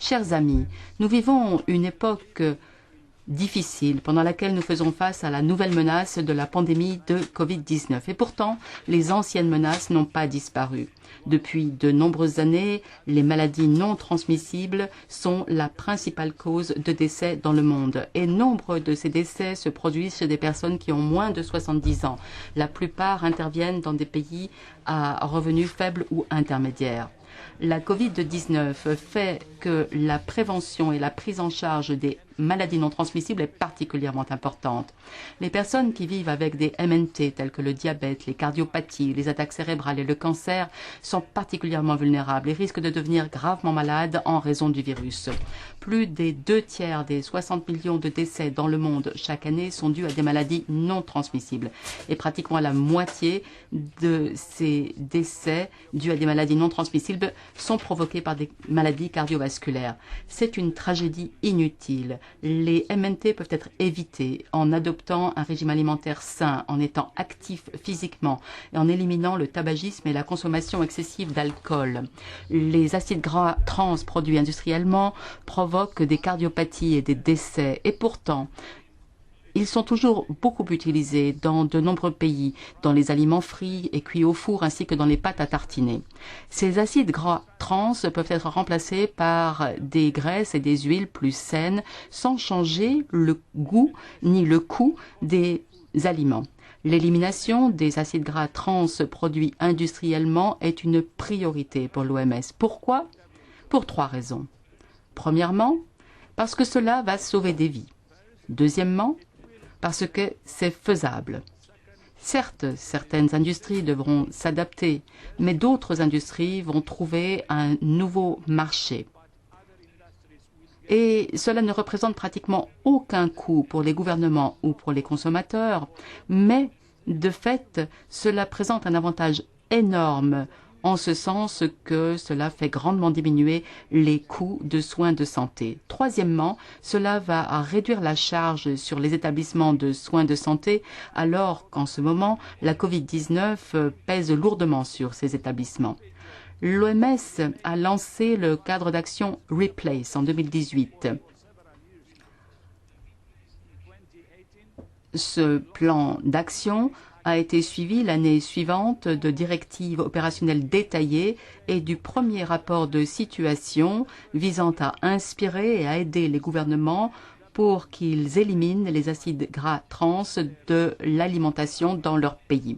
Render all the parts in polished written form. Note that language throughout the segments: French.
Chers amis, nous vivons une époque difficile pendant laquelle nous faisons face à la nouvelle menace de la pandémie de Covid-19. Et pourtant, les anciennes menaces n'ont pas disparu. Depuis de nombreuses années, les maladies non transmissibles sont la principale cause de décès dans le monde. Et nombre de ces décès se produisent chez des personnes qui ont moins de 70 ans. La plupart interviennent dans des pays à revenus faibles ou intermédiaires. La Covid-19 fait que la prévention et la prise en charge des maladies non transmissibles est particulièrement importante. Les personnes qui vivent avec des MNT tels que le diabète, les cardiopathies, les attaques cérébrales et le cancer sont particulièrement vulnérables et risquent de devenir gravement malades en raison du virus. Plus des 2/3 des 60 millions de décès dans le monde chaque année sont dus à des maladies non transmissibles. Et pratiquement la moitié de ces décès dus à des maladies non transmissibles sont provoqués par des maladies cardiovasculaires. C'est une tragédie inutile. Les MNT peuvent être évités en adoptant un régime alimentaire sain, en étant actifs physiquement et en éliminant le tabagisme et la consommation excessive d'alcool. Les acides gras trans produits industriellement provoquent des cardiopathies et des décès. Et pourtant, ils sont toujours beaucoup utilisés dans de nombreux pays, dans les aliments frits et cuits au four ainsi que dans les pâtes à tartiner. Ces acides gras trans peuvent être remplacés par des graisses et des huiles plus saines sans changer le goût ni le coût des aliments. L'élimination des acides gras trans produits industriellement est une priorité pour l'OMS. Pourquoi? Pour 3 raisons. Premièrement, parce que cela va sauver des vies. Deuxièmement, parce que c'est faisable. Certes, certaines industries devront s'adapter, mais d'autres industries vont trouver un nouveau marché. Et cela ne représente pratiquement aucun coût pour les gouvernements ou pour les consommateurs, mais de fait, cela présente un avantage énorme en ce sens que cela fait grandement diminuer les coûts de soins de santé. Troisièmement, cela va réduire la charge sur les établissements de soins de santé, alors qu'en ce moment, la Covid-19 pèse lourdement sur ces établissements. L'OMS a lancé le cadre d'action Replace en 2018. Ce plan d'action a été suivi l'année suivante de directives opérationnelles détaillées et du premier rapport de situation visant à inspirer et à aider les gouvernements pour qu'ils éliminent les acides gras trans de l'alimentation dans leur pays.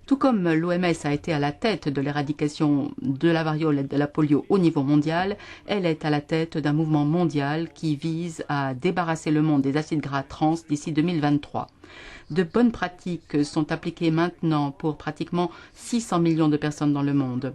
Tout comme l'OMS a été à la tête de l'éradication de la variole et de la polio au niveau mondial, elle est à la tête d'un mouvement mondial qui vise à débarrasser le monde des acides gras trans d'ici 2023. De bonnes pratiques sont appliquées maintenant pour pratiquement 600 millions de personnes dans le monde.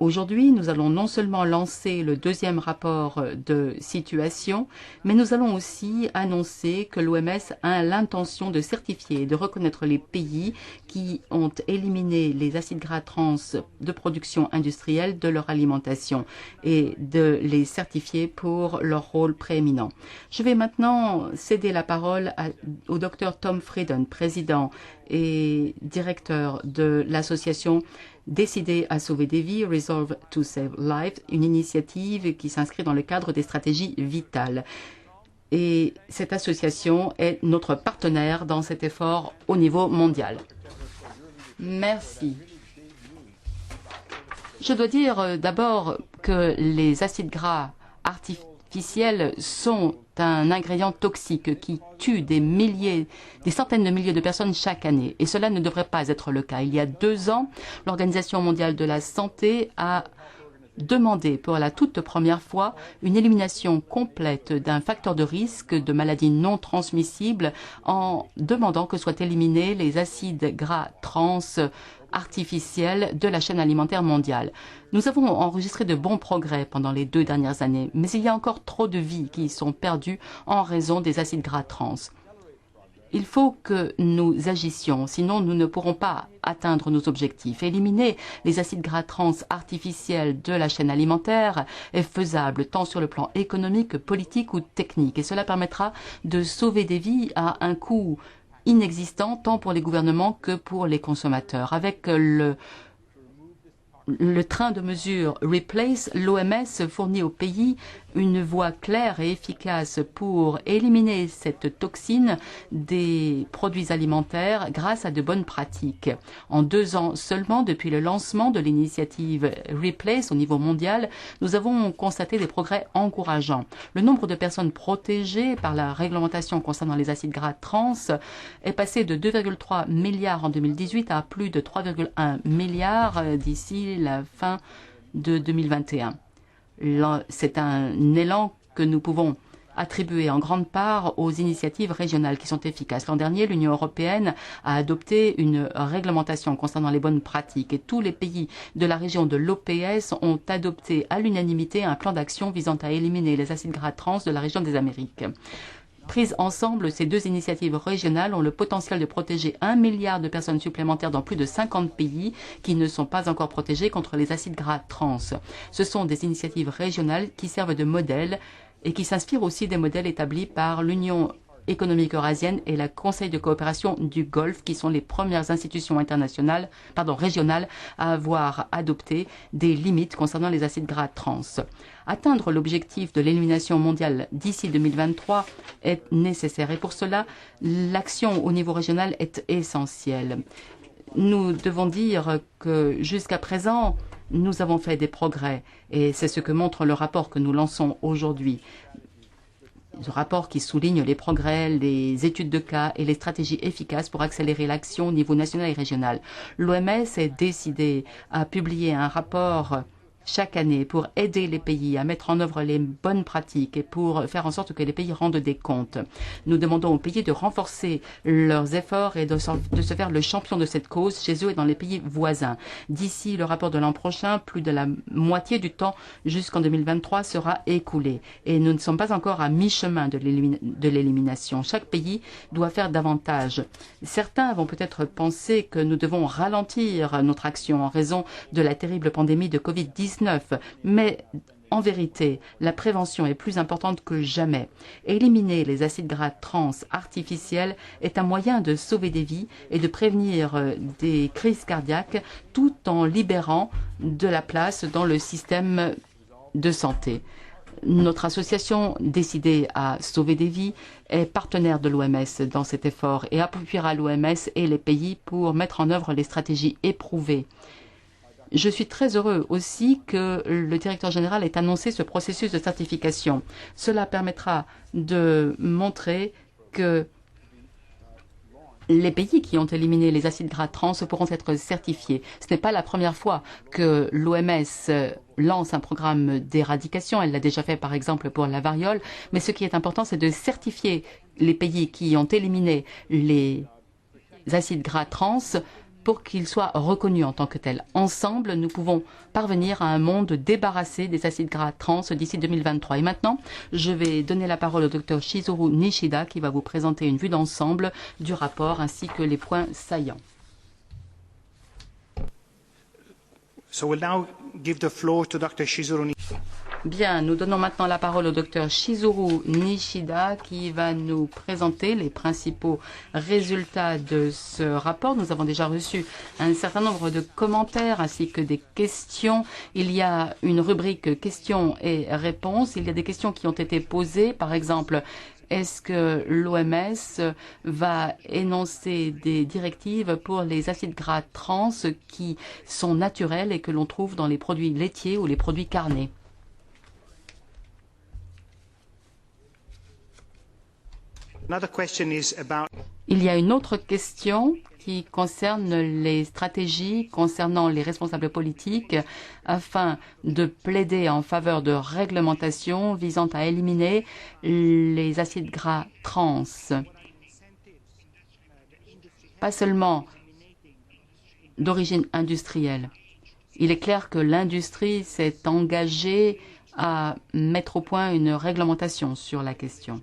Aujourd'hui, nous allons non seulement lancer le deuxième rapport de situation, mais nous allons aussi annoncer que l'OMS a l'intention de certifier et de reconnaître les pays qui ont éliminé les acides gras trans de production industrielle de leur alimentation et de les certifier pour leur rôle prééminent. Je vais maintenant céder la parole au Dr Tom Frieden, président et directeur de l'association Décider à sauver des vies, Resolve to Save Lives, une initiative qui s'inscrit dans le cadre des stratégies vitales. Et cette association est notre partenaire dans cet effort au niveau mondial. Merci. Je dois dire d'abord que les acides gras artificiels sont un ingrédient toxique qui tue des centaines de milliers de personnes chaque année. Et cela ne devrait pas être le cas. Il y a 2 ans, l'Organisation mondiale de la santé a demandé pour la toute première fois une élimination complète d'un facteur de risque de maladies non transmissibles en demandant que soient éliminés les acides gras trans artificielle de la chaîne alimentaire mondiale. Nous avons enregistré de bons progrès pendant les 2 dernières années, mais il y a encore trop de vies qui sont perdues en raison des acides gras trans. Il faut que nous agissions, sinon nous ne pourrons pas atteindre nos objectifs. Éliminer les acides gras trans artificiels de la chaîne alimentaire est faisable tant sur le plan économique, politique ou technique, et cela permettra de sauver des vies à un coût inexistant tant pour les gouvernements que pour les consommateurs. Avec le train de mesure Replace, l'OMS fournit au pays une voie claire et efficace pour éliminer cette toxine des produits alimentaires grâce à de bonnes pratiques. En 2 ans seulement, depuis le lancement de l'initiative Replace au niveau mondial, nous avons constaté des progrès encourageants. Le nombre de personnes protégées par la réglementation concernant les acides gras trans est passé de 2,3 milliards en 2018 à plus de 3,1 milliards d'ici la fin de 2021. C'est un élan que nous pouvons attribuer en grande part aux initiatives régionales qui sont efficaces. L'an dernier, l'Union européenne a adopté une réglementation concernant les bonnes pratiques et tous les pays de la région de l'OPS ont adopté à l'unanimité un plan d'action visant à éliminer les acides gras trans de la région des Amériques. Prises ensemble, ces 2 initiatives régionales ont le potentiel de protéger 1 milliard de personnes supplémentaires dans plus de 50 pays qui ne sont pas encore protégés contre les acides gras trans. Ce sont des initiatives régionales qui servent de modèle et qui s'inspirent aussi des modèles établis par l'Union économique eurasienne et le Conseil de coopération du Golfe, qui sont les premières institutions régionales à avoir adopté des limites concernant les acides gras trans. Atteindre l'objectif de l'élimination mondiale d'ici 2023 est nécessaire et pour cela, l'action au niveau régional est essentielle. Nous devons dire que jusqu'à présent, nous avons fait des progrès et c'est ce que montre le rapport que nous lançons aujourd'hui. Ce rapport qui souligne les progrès, les études de cas et les stratégies efficaces pour accélérer l'action au niveau national et régional. L'OMS est décidée à publier un rapport chaque année pour aider les pays à mettre en œuvre les bonnes pratiques et pour faire en sorte que les pays rendent des comptes. Nous demandons aux pays de renforcer leurs efforts et de se faire le champion de cette cause chez eux et dans les pays voisins. D'ici le rapport de l'an prochain, plus de la moitié du temps jusqu'en 2023 sera écoulé et nous ne sommes pas encore à mi-chemin de l'élimination. Chaque pays doit faire davantage. Certains vont peut-être penser que nous devons ralentir notre action en raison de la terrible pandémie de Covid-19. Mais en vérité, la prévention est plus importante que jamais. Éliminer les acides gras trans artificiels est un moyen de sauver des vies et de prévenir des crises cardiaques tout en libérant de la place dans le système de santé. Notre association décidée à sauver des vies est partenaire de l'OMS dans cet effort et appuiera l'OMS et les pays pour mettre en œuvre les stratégies éprouvées. Je suis très heureux aussi que le directeur général ait annoncé ce processus de certification. Cela permettra de montrer que les pays qui ont éliminé les acides gras trans pourront être certifiés. Ce n'est pas la première fois que l'OMS lance un programme d'éradication. Elle l'a déjà fait par exemple pour la variole. Mais ce qui est important, c'est de certifier les pays qui ont éliminé les acides gras trans pour qu'ils soient reconnus en tant que tels. Ensemble, nous pouvons parvenir à un monde débarrassé des acides gras trans d'ici 2023. Et maintenant, je vais donner la parole au Dr Shizuru Nishida qui va vous présenter une vue d'ensemble du rapport ainsi que les points saillants. So we'll now give the floor to Dr. Shizuru Nishida. Bien, nous donnons maintenant la parole au docteur Shizuru Nishida qui va nous présenter les principaux résultats de ce rapport. Nous avons déjà reçu un certain nombre de commentaires ainsi que des questions. Il y a une rubrique questions et réponses. Il y a des questions qui ont été posées. Par exemple, est-ce que l'OMS va énoncer des directives pour les acides gras trans qui sont naturels et que l'on trouve dans les produits laitiers ou les produits carnés? Il y a une autre question qui concerne les stratégies concernant les responsables politiques afin de plaider en faveur de réglementations visant à éliminer les acides gras trans. Pas seulement d'origine industrielle. Il est clair que l'industrie s'est engagée à mettre au point une réglementation sur la question.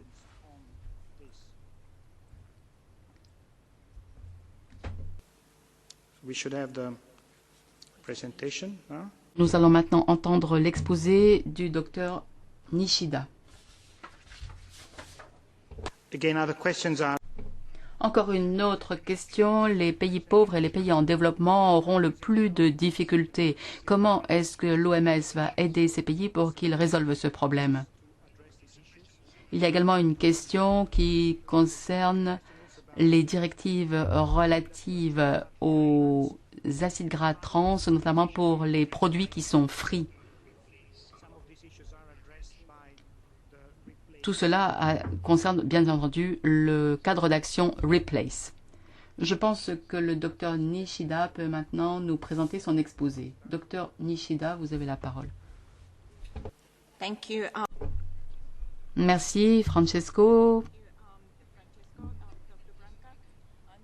Nous allons maintenant entendre l'exposé du docteur Nishida. Encore une autre question. Les pays pauvres et les pays en développement auront le plus de difficultés. Comment est-ce que l'OMS va aider ces pays pour qu'ils résolvent ce problème? Il y a également une question qui concerne les directives relatives aux acides gras trans, notamment pour les produits qui sont frits. Tout cela concerne bien entendu le cadre d'action Replace. Je pense que le docteur Nishida peut maintenant nous présenter son exposé. Docteur Nishida, vous avez la parole. Thank you. Merci, Francesco.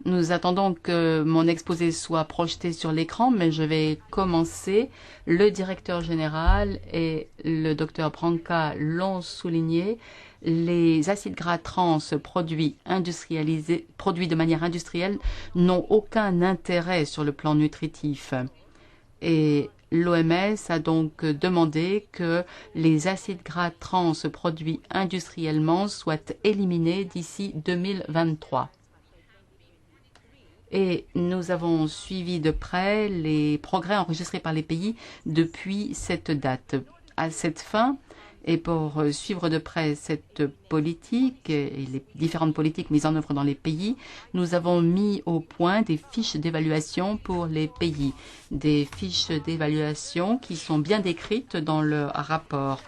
Nous attendons que mon exposé soit projeté sur l'écran, mais je vais commencer. Le directeur général et le docteur Branca l'ont souligné. Les acides gras trans produits de manière industrielle n'ont aucun intérêt sur le plan nutritif. Et l'OMS a donc demandé que les acides gras trans produits industriellement soient éliminés d'ici 2023. Et nous avons suivi de près les progrès enregistrés par les pays depuis cette date. À cette fin, et pour suivre de près cette politique et les différentes politiques mises en œuvre dans les pays, nous avons mis au point des fiches d'évaluation pour les pays. Des fiches d'évaluation qui sont bien décrites dans le rapport.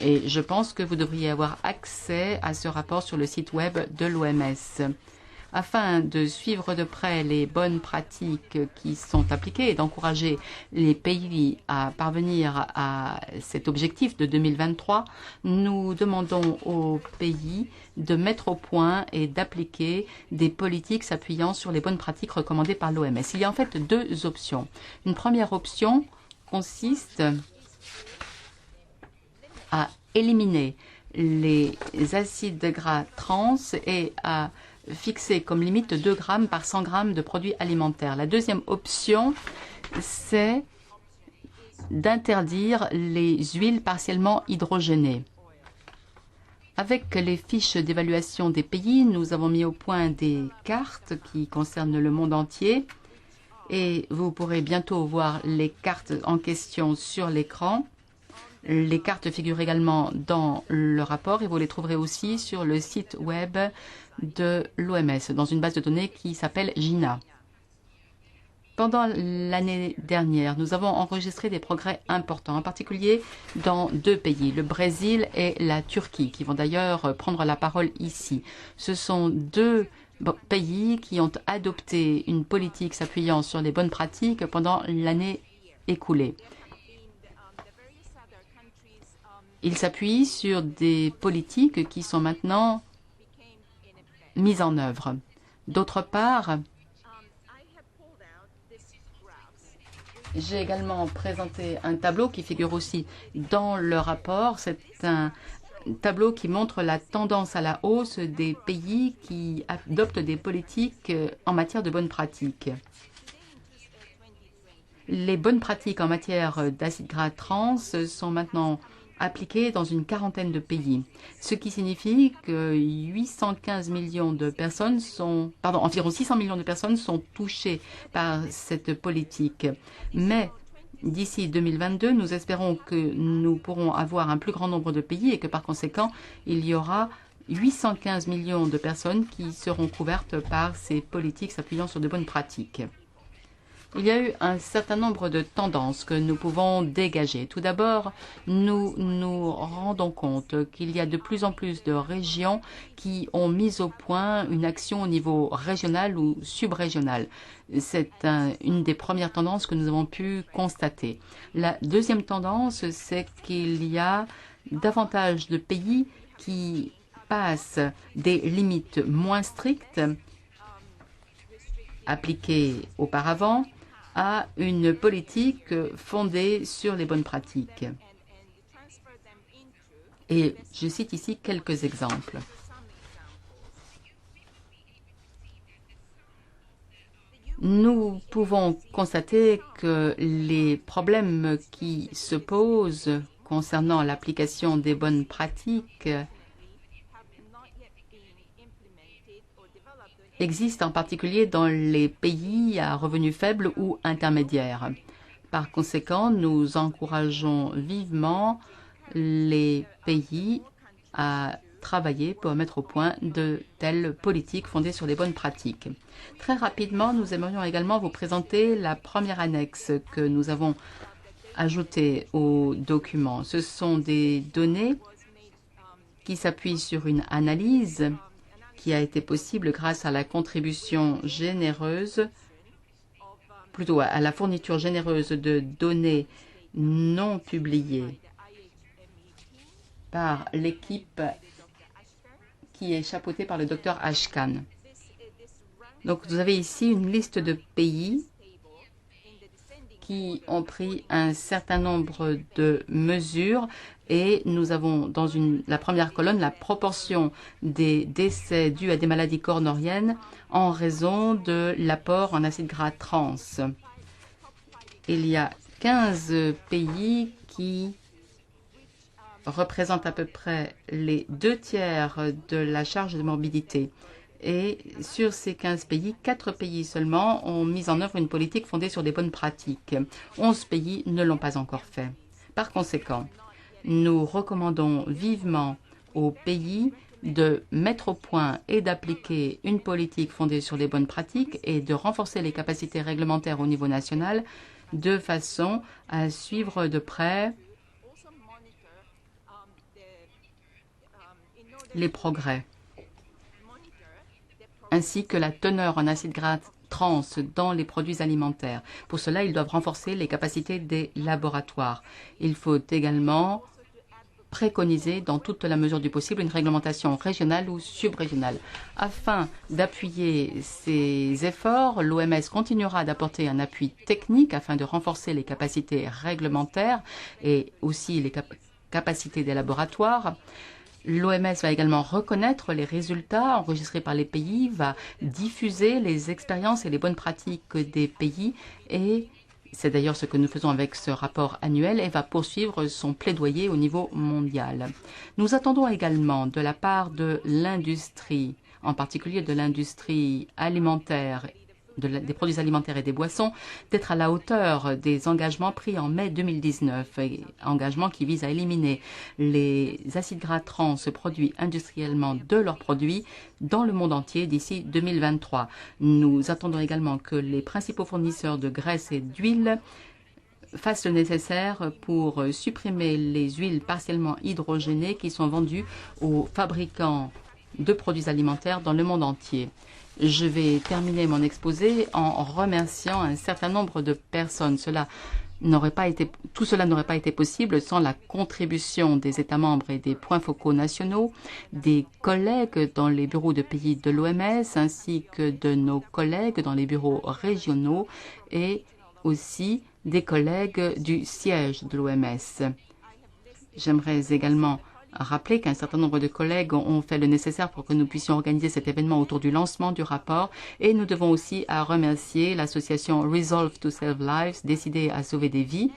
Et je pense que vous devriez avoir accès à ce rapport sur le site web de l'OMS. Afin de suivre de près les bonnes pratiques qui sont appliquées et d'encourager les pays à parvenir à cet objectif de 2023, nous demandons aux pays de mettre au point et d'appliquer des politiques s'appuyant sur les bonnes pratiques recommandées par l'OMS. Il y a en fait deux options. Une première option consiste à éliminer les acides gras trans et à fixé comme limite 2 grammes par 100 grammes de produits alimentaires. La deuxième option, c'est d'interdire les huiles partiellement hydrogénées. Avec les fiches d'évaluation des pays, nous avons mis au point des cartes qui concernent le monde entier et vous pourrez bientôt voir les cartes en question sur l'écran. Les cartes figurent également dans le rapport et vous les trouverez aussi sur le site web de l'OMS, dans une base de données qui s'appelle GINA. Pendant l'année dernière, nous avons enregistré des progrès importants, en particulier dans 2 pays, le Brésil et la Turquie, qui vont d'ailleurs prendre la parole ici. Ce sont 2 pays qui ont adopté une politique s'appuyant sur les bonnes pratiques pendant l'année écoulée. Il s'appuie sur des politiques qui sont maintenant mises en œuvre. D'autre part, j'ai également présenté un tableau qui figure aussi dans le rapport. C'est un tableau qui montre la tendance à la hausse des pays qui adoptent des politiques en matière de bonnes pratiques. Les bonnes pratiques en matière d'acides gras trans sont maintenant appliquées dans une quarantaine de pays, ce qui signifie que 815 millions de personnes environ 600 millions de personnes sont touchées par cette politique. Mais d'ici 2022, nous espérons que nous pourrons avoir un plus grand nombre de pays et que par conséquent, il y aura 815 millions de personnes qui seront couvertes par ces politiques s'appuyant sur de bonnes pratiques. Il y a eu un certain nombre de tendances que nous pouvons dégager. Tout d'abord, nous nous rendons compte qu'il y a de plus en plus de régions qui ont mis au point une action au niveau régional ou subrégional. C'est une des premières tendances que nous avons pu constater. La deuxième tendance, c'est qu'il y a davantage de pays qui passent des limites moins strictes appliquées auparavant à une politique fondée sur les bonnes pratiques. Et je cite ici quelques exemples. Nous pouvons constater que les problèmes qui se posent concernant l'application des bonnes pratiques existe en particulier dans les pays à revenus faibles ou intermédiaires. Par conséquent, nous encourageons vivement les pays à travailler pour mettre au point de telles politiques fondées sur les bonnes pratiques. Très rapidement, nous aimerions également vous présenter la première annexe que nous avons ajoutée au document. Ce sont des données qui s'appuient sur une analyse qui a été possible grâce à la contribution généreuse, plutôt à la fourniture généreuse de données non publiées par l'équipe qui est chapeautée par le docteur Ashkan. Donc vous avez ici une liste de pays qui ont pris un certain nombre de mesures et nous avons dans la première colonne la proportion des décès dus à des maladies coronariennes en raison de l'apport en acides gras trans. Il y a 15 pays qui représentent à peu près les 2/3 de la charge de morbidité. Et sur ces 15 pays, 4 pays seulement ont mis en œuvre une politique fondée sur des bonnes pratiques. 11 pays ne l'ont pas encore fait. Par conséquent, nous recommandons vivement aux pays de mettre au point et d'appliquer une politique fondée sur des bonnes pratiques et de renforcer les capacités réglementaires au niveau national de façon à suivre de près les progrès, ainsi que la teneur en acides gras trans dans les produits alimentaires. Pour cela, ils doivent renforcer les capacités des laboratoires. Il faut également préconiser, dans toute la mesure du possible, une réglementation régionale ou subrégionale. Afin d'appuyer ces efforts, l'OMS continuera d'apporter un appui technique afin de renforcer les capacités réglementaires et aussi les capacités des laboratoires. L'OMS va également reconnaître les résultats enregistrés par les pays, va diffuser les expériences et les bonnes pratiques des pays et c'est d'ailleurs ce que nous faisons avec ce rapport annuel et va poursuivre son plaidoyer au niveau mondial. Nous attendons également de la part de l'industrie, en particulier de l'industrie alimentaire, des produits alimentaires et des boissons, d'être à la hauteur des engagements pris en mai 2019, engagements qui visent à éliminer les acides gras trans produits industriellement de leurs produits dans le monde entier d'ici 2023. Nous attendons également que les principaux fournisseurs de graisse et d'huile fassent le nécessaire pour supprimer les huiles partiellement hydrogénées qui sont vendues aux fabricants de produits alimentaires dans le monde entier. Je vais terminer mon exposé en remerciant un certain nombre de personnes. Tout cela n'aurait pas été possible sans la contribution des États membres et des points focaux nationaux, des collègues dans les bureaux de pays de l'OMS, ainsi que de nos collègues dans les bureaux régionaux et aussi des collègues du siège de l'OMS. J'aimerais également rappeler qu'un certain nombre de collègues ont fait le nécessaire pour que nous puissions organiser cet événement autour du lancement du rapport et nous devons aussi remercier l'association Resolve to Save Lives, décidée à sauver des vies.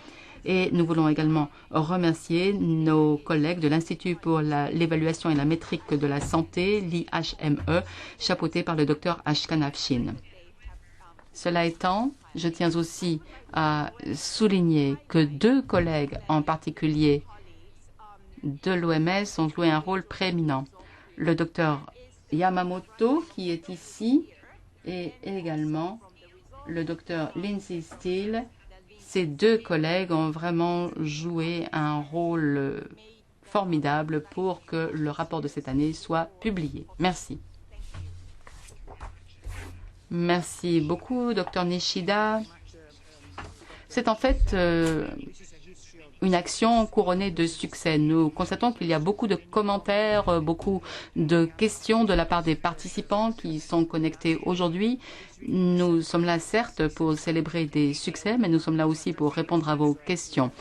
Et nous voulons également remercier nos collègues de l'Institut pour l'évaluation et la métrique de la santé, l'IHME, chapeauté par le docteur Ashkan Afshin. Cela étant, je tiens aussi à souligner que 2 collègues en particulier de l'OMS ont joué un rôle prééminent. Le docteur Yamamoto, qui est ici, et également le docteur Lindsay Steele. Ces 2 collègues ont vraiment joué un rôle formidable pour que le rapport de cette année soit publié. Merci. Merci beaucoup, docteur Nishida. C'est en fait une action couronnée de succès. Nous constatons qu'il y a beaucoup de commentaires, beaucoup de questions de la part des participants qui sont connectés aujourd'hui. Nous sommes là certes pour célébrer des succès, mais nous sommes là aussi pour répondre à vos questions.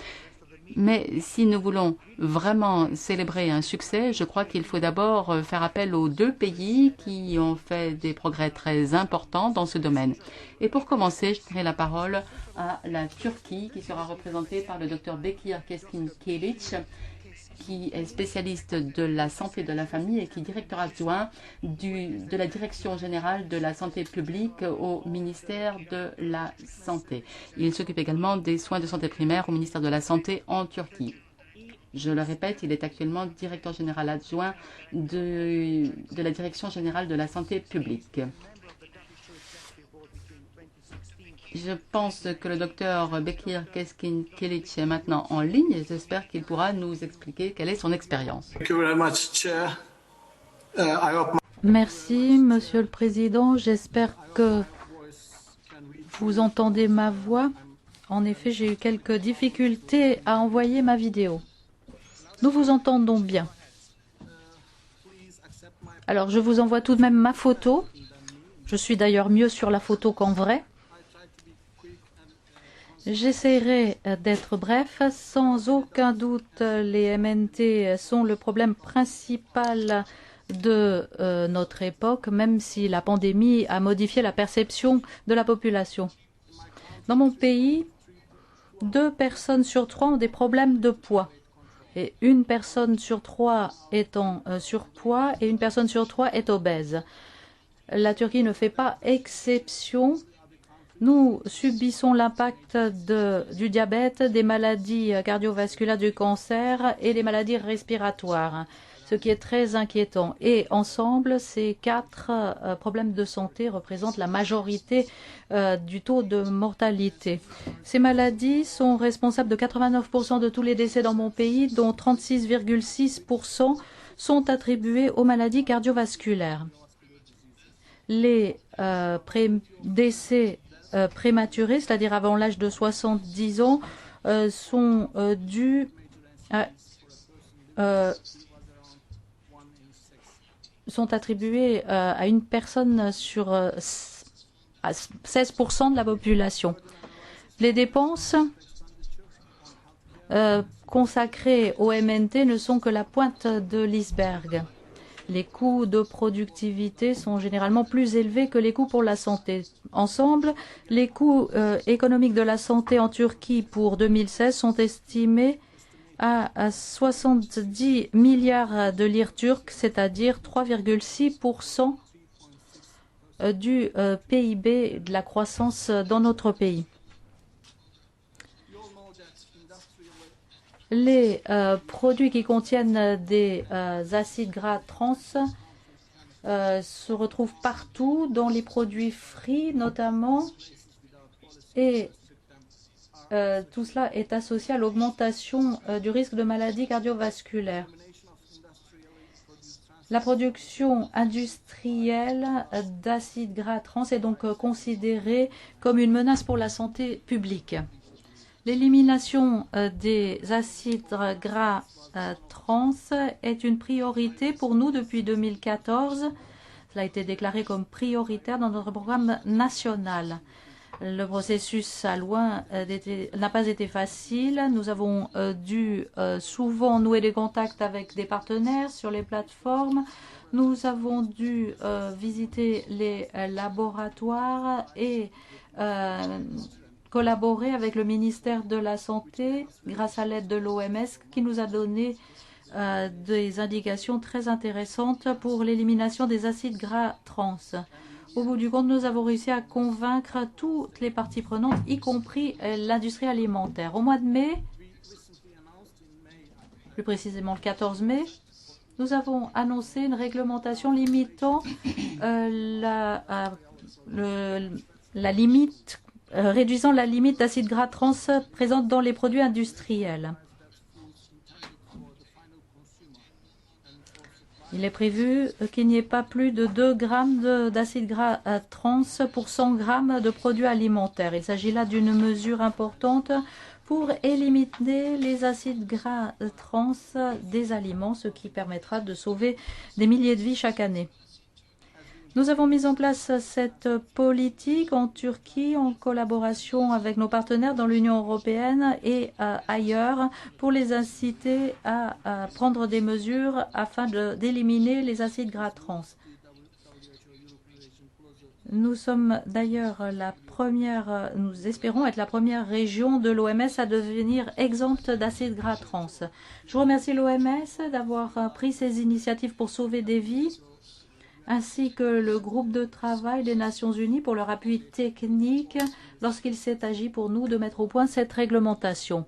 Mais si nous voulons vraiment célébrer un succès, je crois qu'il faut d'abord faire appel aux 2 pays qui ont fait des progrès très importants dans ce domaine. Et pour commencer, je donnerai la parole à la Turquie qui sera représentée par le docteur Bekir Keskin Kilic. qui est spécialiste de la santé de la famille et qui est directeur adjoint de la Direction générale de la santé publique au ministère de la Santé. Il s'occupe également des soins de santé primaire au ministère de la Santé en Turquie. Je le répète, il est actuellement directeur général adjoint de la Direction générale de la santé publique. Je pense que le docteur Bekir Keskin Kilic est maintenant en ligne et j'espère qu'il pourra nous expliquer quelle est son expérience. Merci, Monsieur le Président. J'espère que vous entendez ma voix. En effet, j'ai eu quelques difficultés à envoyer ma vidéo. Nous vous entendons bien. Alors, je vous envoie tout de même ma photo. Je suis d'ailleurs mieux sur la photo qu'en vrai. J'essaierai d'être bref. Sans aucun doute, les MNT sont le problème principal de notre époque, même si la pandémie a modifié la perception de la population. Dans mon pays, 2 personnes sur 3 ont des problèmes de poids. Et 1 personne sur 3 est en surpoids et 1 personne sur 3 est obèse. La Turquie ne fait pas exception. Nous subissons l'impact du diabète, des maladies cardiovasculaires, du cancer et des maladies respiratoires, ce qui est très inquiétant. Et ensemble, ces 4 problèmes de santé représentent la majorité du taux de mortalité. Ces maladies sont responsables de 89% de tous les décès dans mon pays, dont 36,6% sont attribués aux maladies cardiovasculaires. Les décès prématurés, c'est-à-dire avant l'âge de 70 ans, sont dus sont attribués à une personne sur 16% de la population. Les dépenses consacrées au MNT ne sont que la pointe de l'iceberg. Les coûts de productivité sont généralement plus élevés que les coûts pour la santé. Ensemble, les coûts économiques de la santé en Turquie pour 2016 sont estimés à 70 milliards de lire turques, c'est-à-dire 3,6% du PIB de la croissance dans notre pays. Les produits qui contiennent des acides gras trans se retrouvent partout, dans les produits frits notamment, et tout cela est associé à l'augmentation du risque de maladies cardiovasculaires. La production industrielle d'acides gras trans est donc considérée comme une menace pour la santé publique. L'élimination des acides gras trans est une priorité pour nous depuis 2014. Cela a été déclaré comme prioritaire dans notre programme national. Le processus n'a pas été facile. Nous avons dû souvent nouer des contacts avec des partenaires sur les plateformes. Nous avons dû visiter les laboratoires et collaborer avec le ministère de la Santé grâce à l'aide de l'OMS qui nous a donné des indications très intéressantes pour l'élimination des acides gras trans. Au bout du compte, nous avons réussi à convaincre toutes les parties prenantes, y compris l'industrie alimentaire. Au mois de mai, plus précisément le 14 mai, nous avons annoncé une réglementation limitant réduisant la limite d'acides gras trans présente dans les produits industriels. Il est prévu qu'il n'y ait pas plus de 2 grammes d'acides gras trans pour 100 grammes de produits alimentaires. Il s'agit là d'une mesure importante pour éliminer les acides gras trans des aliments, ce qui permettra de sauver des milliers de vies chaque année. Nous avons mis en place cette politique en Turquie en collaboration avec nos partenaires dans l'Union européenne et ailleurs pour les inciter à prendre des mesures afin d'éliminer les acides gras trans. Nous sommes d'ailleurs nous espérons être la première région de l'OMS à devenir exempte d'acides gras trans. Je remercie l'OMS d'avoir pris ces initiatives pour sauver des vies, ainsi que le groupe de travail des Nations Unies pour leur appui technique lorsqu'il s'est agi pour nous de mettre au point cette réglementation.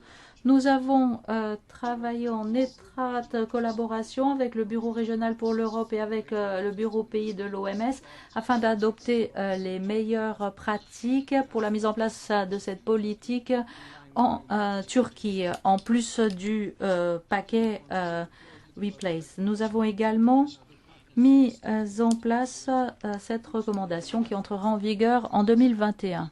Nous avons travaillé en étroite collaboration avec le Bureau régional pour l'Europe et avec le Bureau pays de l'OMS afin d'adopter les meilleures pratiques pour la mise en place de cette politique en Turquie, en plus du paquet Replace. Nous avons également mis en place cette recommandation qui entrera en vigueur en 2021.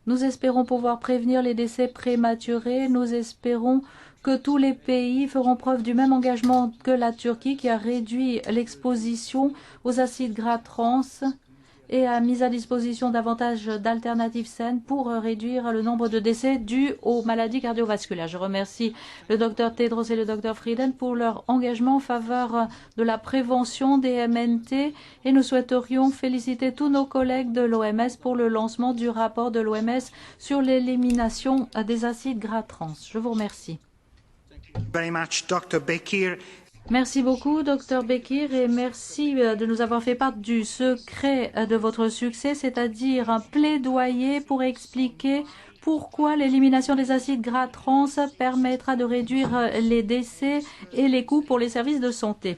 Nous espérons pouvoir prévenir les décès prématurés. Nous espérons que tous les pays feront preuve du même engagement que la Turquie qui a réduit l'exposition aux acides gras trans et a mis à disposition davantage d'alternatives saines pour réduire le nombre de décès dus aux maladies cardiovasculaires. Je remercie le Dr Tedros et le Dr Frieden pour leur engagement en faveur de la prévention des MNT et nous souhaiterions féliciter tous nos collègues de l'OMS pour le lancement du rapport de l'OMS sur l'élimination des acides gras trans. Je vous remercie. Very much, Dr. Bekir. Merci beaucoup, Dr Bekir, et merci de nous avoir fait part du secret de votre succès, c'est-à-dire un plaidoyer pour expliquer pourquoi l'élimination des acides gras trans permettra de réduire les décès et les coûts pour les services de santé.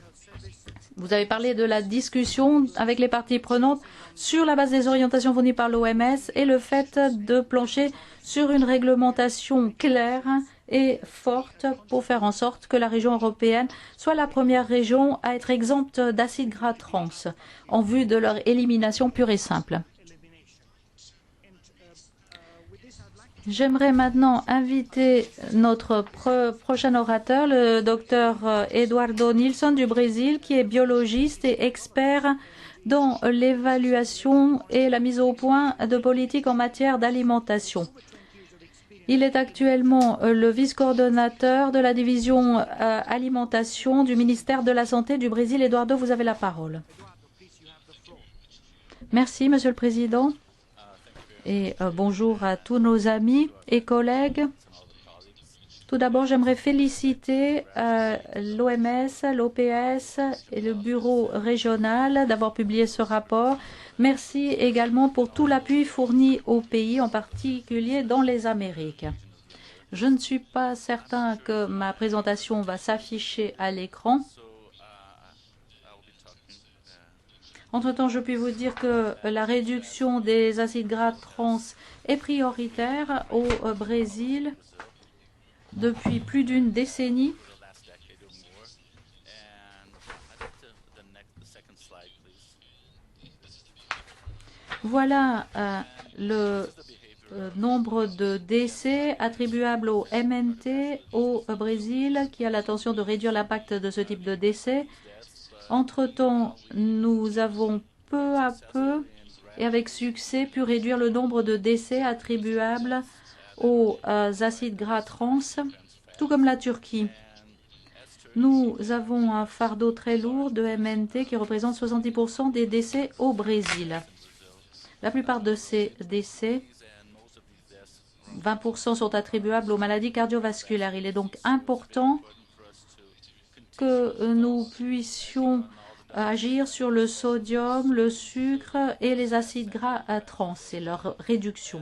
Vous avez parlé de la discussion avec les parties prenantes sur la base des orientations fournies par l'OMS et le fait de plancher sur une réglementation claire et forte pour faire en sorte que la région européenne soit la première région à être exempte d'acides gras trans en vue de leur élimination pure et simple. J'aimerais maintenant inviter notre prochain orateur, le docteur Eduardo Nilsson du Brésil, qui est biologiste et expert dans l'évaluation et la mise au point de politiques en matière d'alimentation. Il est actuellement le vice-coordonnateur de la division alimentation du ministère de la Santé du Brésil. Eduardo, vous avez la parole. Merci, Monsieur le Président. Et bonjour à tous nos amis et collègues. Tout d'abord, j'aimerais féliciter l'OMS, l'OPS et le bureau régional d'avoir publié ce rapport. Merci également pour tout l'appui fourni aux pays, en particulier dans les Amériques. Je ne suis pas certain que ma présentation va s'afficher à l'écran. Entre-temps, je puis vous dire que la réduction des acides gras trans est prioritaire au Brésil depuis plus d'une décennie. Voilà le nombre de décès attribuables au MNT au Brésil qui a l'intention de réduire l'impact de ce type de décès. Entre-temps, nous avons peu à peu et avec succès pu réduire le nombre de décès attribuables aux acides gras trans, tout comme la Turquie. Nous avons un fardeau très lourd de MNT qui représente 70% des décès au Brésil. La plupart de ces décès, 20% sont attribuables aux maladies cardiovasculaires. Il est donc important que nous puissions agir sur le sodium, le sucre et les acides gras trans et leur réduction.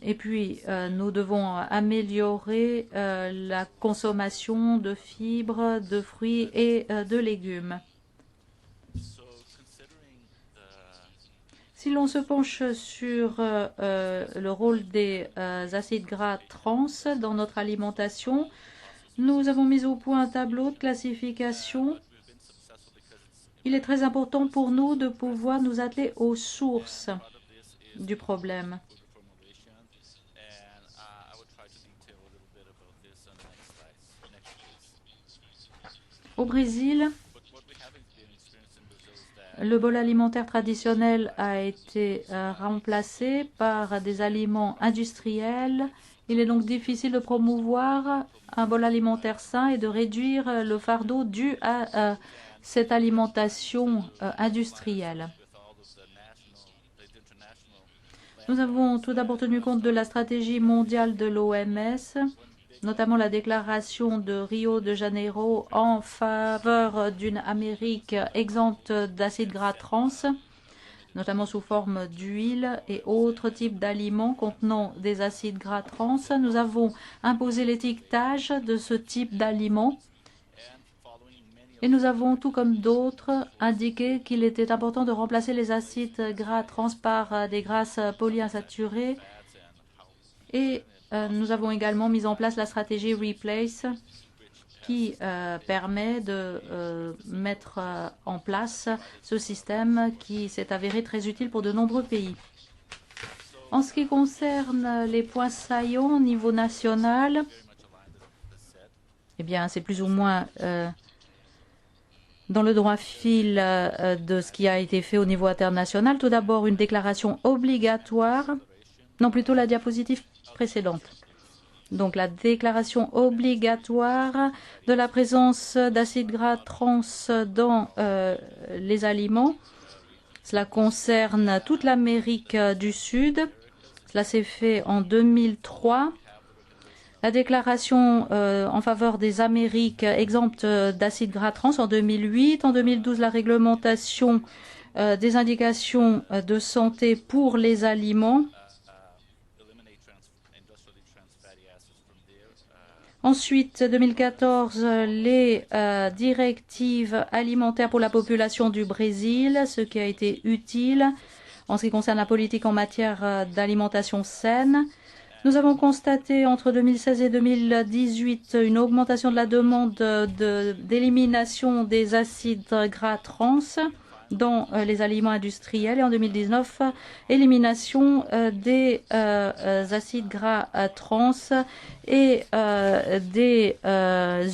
Et puis, nous devons améliorer la consommation de fibres, de fruits et de légumes. Si l'on se penche sur le rôle des acides gras trans dans notre alimentation, nous avons mis au point un tableau de classification. Il est très important pour nous de pouvoir nous atteler aux sources du problème. Au Brésil, le bol alimentaire traditionnel a été remplacé par des aliments industriels. Il est donc difficile de promouvoir un bol alimentaire sain et de réduire le fardeau dû à cette alimentation industrielle. Nous avons tout d'abord tenu compte de la stratégie mondiale de l'OMS, notamment la déclaration de Rio de Janeiro en faveur d'une Amérique exempte d'acides gras trans, notamment sous forme d'huile et autres types d'aliments contenant des acides gras trans. Nous avons imposé l'étiquetage de ce type d'aliments et nous avons, tout comme d'autres, indiqué qu'il était important de remplacer les acides gras trans par des grasses polyinsaturées. Et nous avons également mis en place la stratégie Replace qui permet de mettre en place ce système qui s'est avéré très utile pour de nombreux pays. En ce qui concerne les points saillants au niveau national, eh bien, c'est plus ou moins dans le droit fil de ce qui a été fait au niveau international. Tout d'abord, une déclaration obligatoire, non plutôt la diapositive précédente. Donc la déclaration obligatoire de la présence d'acides gras trans dans les aliments. Cela concerne toute l'Amérique du Sud. Cela s'est fait en 2003. La déclaration en faveur des Amériques exemptes d'acides gras trans en 2008. En 2012, la réglementation des indications de santé pour les aliments. Ensuite, 2014, les directives alimentaires pour la population du Brésil, ce qui a été utile en ce qui concerne la politique en matière d'alimentation saine. Nous avons constaté entre 2016 et 2018 une augmentation de la demande d'élimination des acides gras trans dans les aliments industriels et en 2019, élimination des acides gras trans et des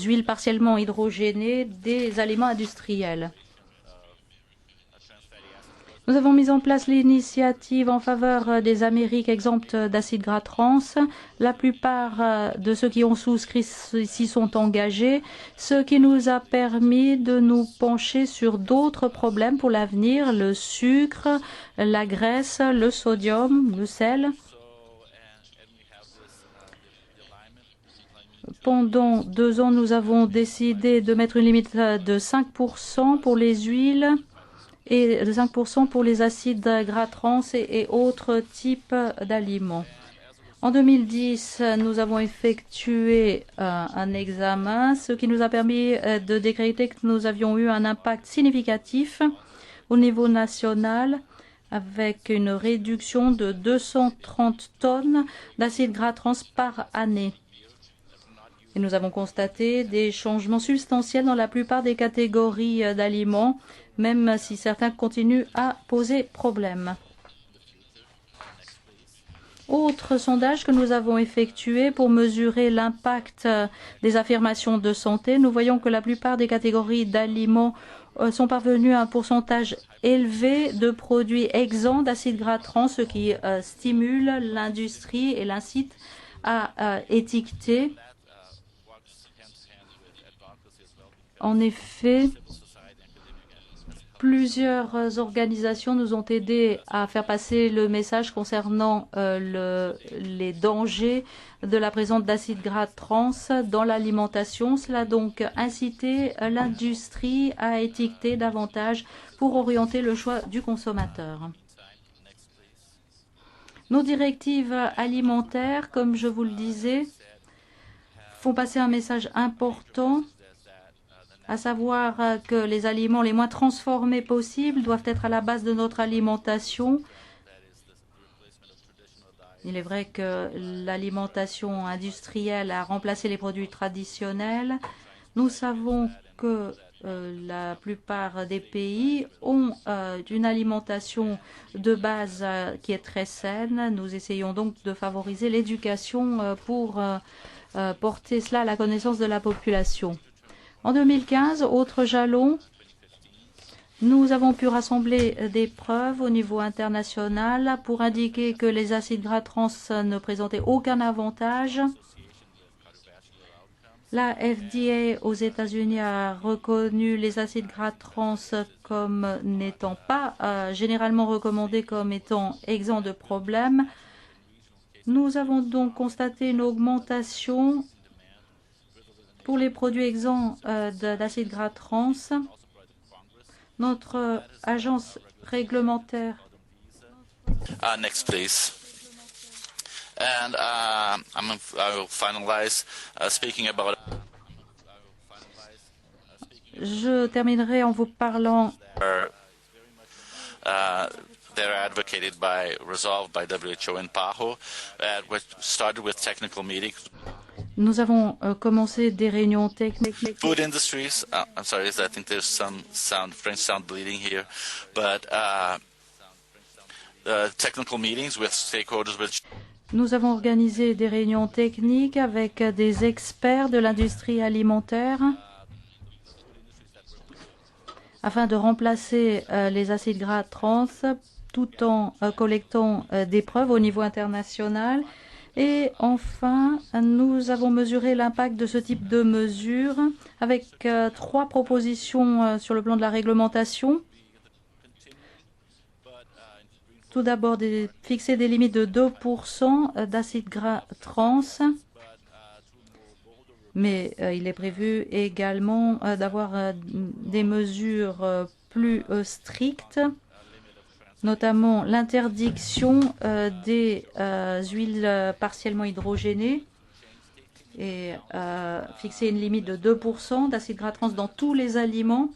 huiles partiellement hydrogénées des aliments industriels. Nous avons mis en place l'initiative en faveur des Amériques exemptes d'acides gras trans. La plupart de ceux qui ont souscrit s'y sont engagés, ce qui nous a permis de nous pencher sur d'autres problèmes pour l'avenir, le sucre, la graisse, le sodium, le sel. Pendant 2 ans, nous avons décidé de mettre une limite de 5% pour les huiles et de 5% pour les acides gras trans et autres types d'aliments. En 2010, nous avons effectué un examen, ce qui nous a permis de décréter que nous avions eu un impact significatif au niveau national avec une réduction de 230 tonnes d'acides gras trans par année. Et nous avons constaté des changements substantiels dans la plupart des catégories d'aliments, même si certains continuent à poser problème. Autre sondage que nous avons effectué pour mesurer l'impact des affirmations de santé, nous voyons que la plupart des catégories d'aliments sont parvenues à un pourcentage élevé de produits exempts d'acides gras trans, ce qui stimule l'industrie et l'incite à étiqueter. En effet, plusieurs organisations nous ont aidés à faire passer le message concernant les dangers de la présence d'acides gras trans dans l'alimentation. Cela a donc incité l'industrie à étiqueter davantage pour orienter le choix du consommateur. Nos directives alimentaires, comme je vous le disais, font passer un message important, à savoir que les aliments les moins transformés possibles doivent être à la base de notre alimentation. Il est vrai que l'alimentation industrielle a remplacé les produits traditionnels. Nous savons que la plupart des pays ont une alimentation de base qui est très saine. Nous essayons donc de favoriser l'éducation pour porter cela à la connaissance de la population. En 2015, autre jalon, nous avons pu rassembler des preuves au niveau international pour indiquer que les acides gras trans ne présentaient aucun avantage La FDA aux États-Unis a reconnu les acides gras trans comme n'étant pas généralement recommandés comme étant exempts de problèmes. Nous avons donc constaté une augmentation pour les produits exempts d'acides gras trans. Notre agence réglementaire. Next, please. And I will finalize speaking about. Je terminerai en vous parlant. They're advocated by, resolved by WHO and PAHO, which started with technical meetings. Nous avons commencé des réunions techniques. Food industries. I'm sorry, I think there's some French sound bleeding here, but technical meetings with stakeholders. Nous avons organisé des réunions techniques avec des experts de l'industrie alimentaire afin de remplacer les acides gras trans tout en collectant des preuves au niveau international. Et enfin, nous avons mesuré l'impact de ce type de mesures avec 3 propositions sur le plan de la réglementation. Tout d'abord, fixer des limites de 2% d'acides gras trans, mais il est prévu également d'avoir des mesures plus strictes, notamment l'interdiction des huiles partiellement hydrogénées et fixer une limite de 2% d'acides gras trans dans tous les aliments.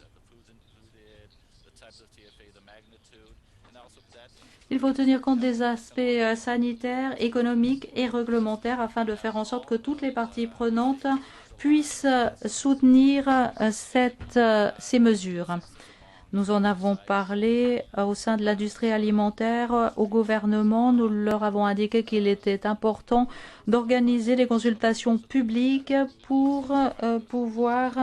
Il faut tenir compte des aspects sanitaires, économiques et réglementaires afin de faire en sorte que toutes les parties prenantes puissent soutenir ces mesures. Nous en avons parlé au sein de l'industrie alimentaire, au gouvernement. Nous leur avons indiqué qu'il était important d'organiser des consultations publiques pour pouvoir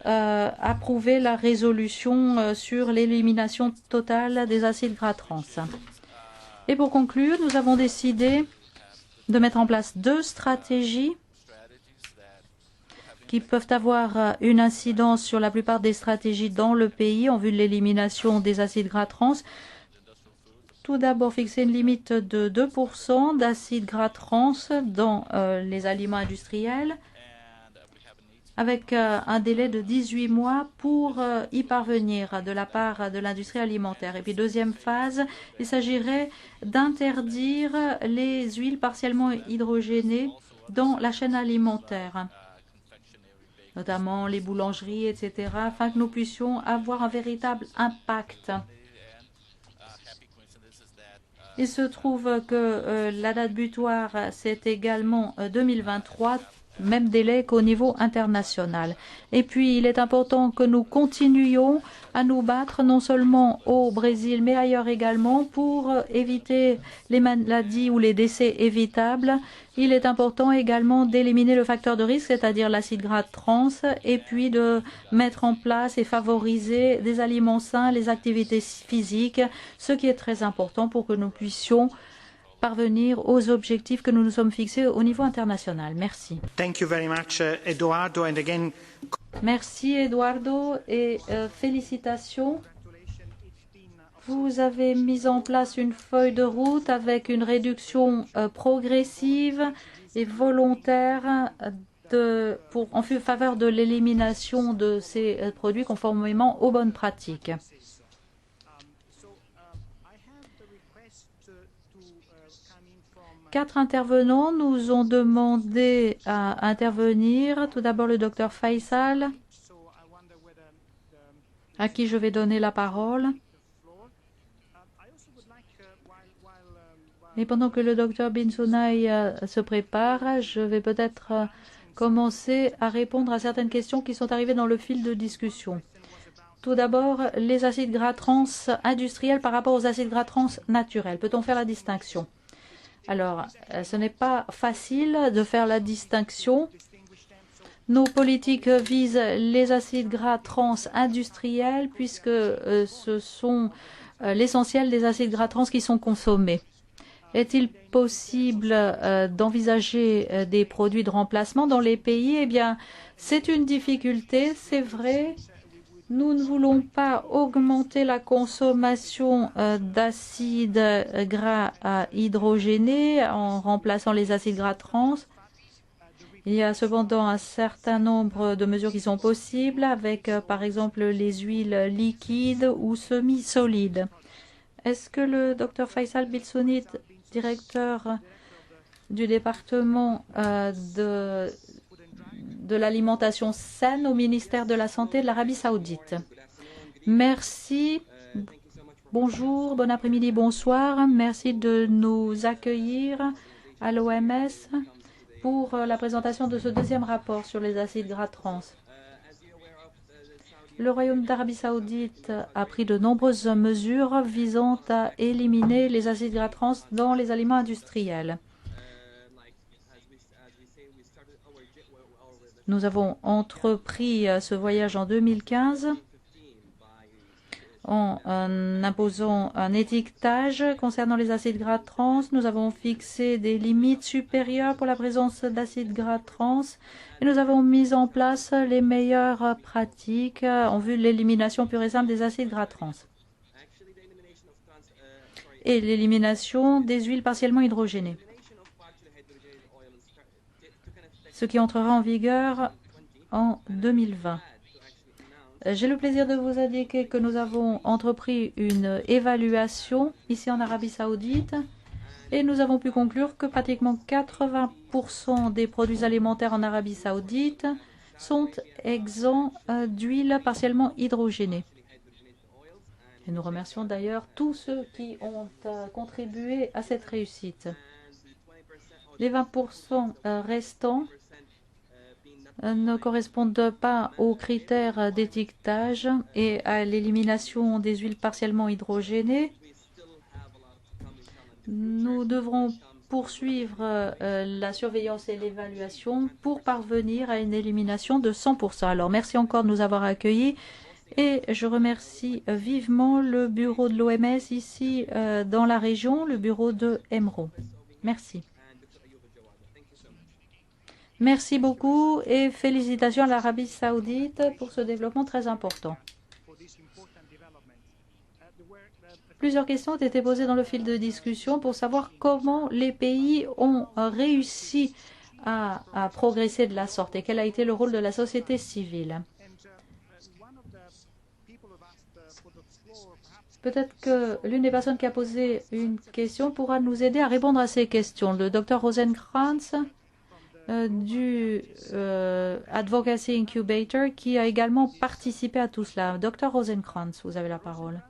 approuver la résolution sur l'élimination totale des acides gras trans. Et pour conclure, nous avons décidé de mettre en place 2 stratégies qui peuvent avoir une incidence sur la plupart des stratégies dans le pays en vue de l'élimination des acides gras trans. Tout d'abord, fixer une limite de 2% d'acides gras trans dans les aliments industriels avec un délai de 18 mois pour y parvenir de la part de l'industrie alimentaire. Et puis deuxième phase, il s'agirait d'interdire les huiles partiellement hydrogénées dans la chaîne alimentaire, notamment les boulangeries, etc., afin que nous puissions avoir un véritable impact. Il se trouve que la date butoir, c'est également 2023, même délai qu'au niveau international. Et puis, il est important que nous continuions à nous battre, non seulement au Brésil, mais ailleurs également, pour éviter les maladies ou les décès évitables. Il est important également d'éliminer le facteur de risque, c'est-à-dire l'acide gras trans, et puis de mettre en place et favoriser des aliments sains, les activités physiques, ce qui est très important pour que nous puissions parvenir aux objectifs que nous nous sommes fixés au niveau international. Merci. Thank you very much, Eduardo, and again. Merci Eduardo et félicitations. Vous avez mis en place une feuille de route avec une réduction progressive et volontaire en faveur de l'élimination de ces produits conformément aux bonnes pratiques. 4 intervenants nous ont demandé à intervenir. Tout d'abord le docteur Faisal, à qui je vais donner la parole. Et pendant que le docteur Binsounay se prépare, je vais peut-être commencer à répondre à certaines questions qui sont arrivées dans le fil de discussion. Tout d'abord, les acides gras trans industriels par rapport aux acides gras trans naturels. Peut-on faire la distinction ? Alors, ce n'est pas facile de faire la distinction. Nos politiques visent les acides gras trans industriels puisque ce sont l'essentiel des acides gras trans qui sont consommés. Est-il possible d'envisager des produits de remplacement dans les pays? Eh bien, c'est une difficulté, c'est vrai. Nous ne voulons pas augmenter la consommation d'acides gras hydrogénés en remplaçant les acides gras trans. Il y a cependant un certain nombre de mesures qui sont possibles avec, par exemple, les huiles liquides ou semi-solides. Est-ce que le Dr Faisal Bilsounit, directeur du département de l'alimentation saine au ministère de la Santé de l'Arabie Saoudite. Merci. Bonjour, bon après-midi, bonsoir. Merci de nous accueillir à l'OMS pour la présentation de ce deuxième rapport sur les acides gras trans. Le Royaume d'Arabie Saoudite a pris de nombreuses mesures visant à éliminer les acides gras trans dans les aliments industriels. Nous avons entrepris ce voyage en 2015 en imposant un étiquetage concernant les acides gras trans. Nous avons fixé des limites supérieures pour la présence d'acides gras trans et nous avons mis en place les meilleures pratiques en vue de l'élimination pure et simple des acides gras trans et l'élimination des huiles partiellement hydrogénées, ce qui entrera en vigueur en 2020. J'ai le plaisir de vous indiquer que nous avons entrepris une évaluation ici en Arabie Saoudite et nous avons pu conclure que pratiquement 80% des produits alimentaires en Arabie Saoudite sont exempts d'huile partiellement hydrogénée. Et nous remercions d'ailleurs tous ceux qui ont contribué à cette réussite. Les 20% restants ne correspondent pas aux critères d'étiquetage et à l'élimination des huiles partiellement hydrogénées. Nous devrons poursuivre la surveillance et l'évaluation pour parvenir à une élimination de 100%. Alors, merci encore de nous avoir accueillis et je remercie vivement le bureau de l'OMS ici dans la région, le bureau de EMRO. Merci. Merci beaucoup et félicitations à l'Arabie Saoudite pour ce développement très important. Plusieurs questions ont été posées dans le fil de discussion pour savoir comment les pays ont réussi à progresser de la sorte et quel a été le rôle de la société civile. Peut-être que l'une des personnes qui a posé une question pourra nous aider à répondre à ces questions. Le Dr Rosenkrantz du Advocacy Incubator qui a également participé à tout cela. Dr Rosenkrantz, vous avez la parole.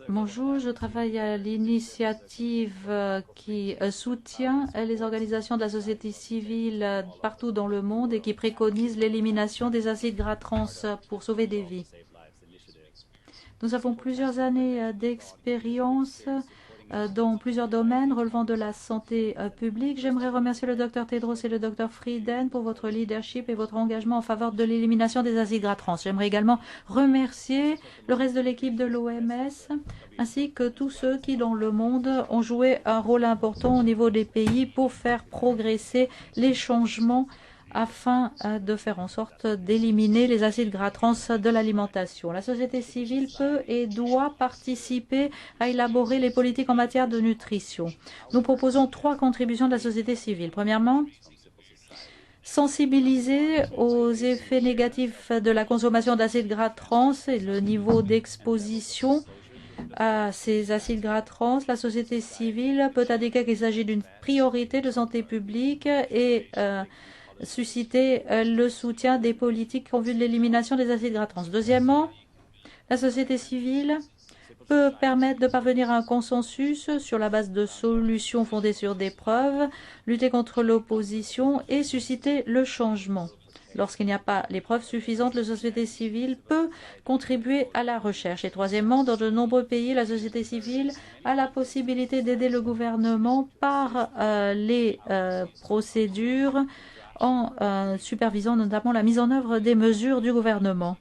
Bonjour, je travaille à l'initiative qui soutient les organisations de la société civile partout dans le monde et qui préconise l'élimination des acides gras trans pour sauver des vies. Nous avons plusieurs années d'expérience dans plusieurs domaines relevant de la santé publique. J'aimerais remercier le Dr Tedros et le Dr Frieden pour votre leadership et votre engagement en faveur de l'élimination des acides gras trans. J'aimerais également remercier le reste de l'équipe de l'OMS ainsi que tous ceux qui dans le monde ont joué un rôle important au niveau des pays pour faire progresser les changements afin de faire en sorte d'éliminer les acides gras trans de l'alimentation. La société civile peut et doit participer à élaborer les politiques en matière de nutrition. Nous proposons 3 contributions de la société civile. Premièrement, sensibiliser aux effets négatifs de la consommation d'acides gras trans et le niveau d'exposition à ces acides gras trans. La société civile peut indiquer qu'il s'agit d'une priorité de santé publique et susciter le soutien des politiques en vue de l'élimination des acides gras trans. Deuxièmement, la société civile peut permettre de parvenir à un consensus sur la base de solutions fondées sur des preuves, lutter contre l'opposition et susciter le changement. Lorsqu'il n'y a pas les preuves suffisantes, la société civile peut contribuer à la recherche. Et troisièmement, dans de nombreux pays, la société civile a la possibilité d'aider le gouvernement par les procédures en supervisant notamment la mise en œuvre des mesures du gouvernement.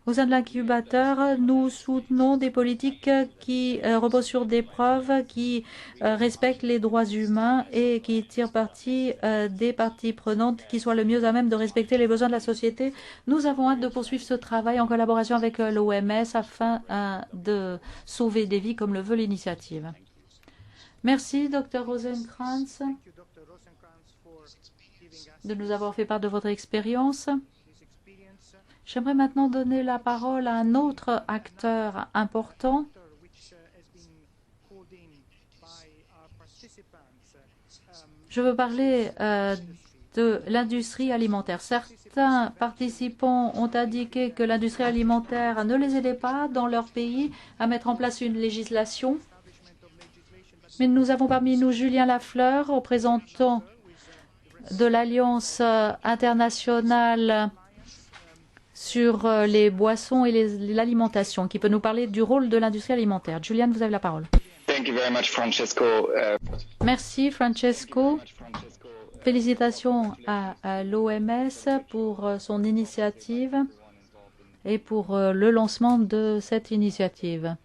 Au sein de l'incubateur, nous soutenons des politiques qui reposent sur des preuves, qui respectent les droits humains et qui tirent parti des parties prenantes qui soient le mieux à même de respecter les besoins de la société. Nous avons hâte de poursuivre ce travail en collaboration avec l'OMS afin de sauver des vies comme le veut l'initiative. Merci, Dr Rosenkrantz, de nous avoir fait part de votre expérience. J'aimerais maintenant donner la parole à un autre acteur important Je veux parler de l'industrie alimentaire. Certains participants ont indiqué que l'industrie alimentaire ne les aidait pas dans leur pays à mettre en place une législation. Mais nous avons parmi nous Julien Lafleur, représentant de l'Alliance internationale sur les boissons et l'alimentation, qui peut nous parler du rôle de l'industrie alimentaire. Julian, vous avez la parole. Thank you very much, Francesco. Merci, Francesco. Félicitations à l'OMS pour son initiative et pour le lancement de cette initiative.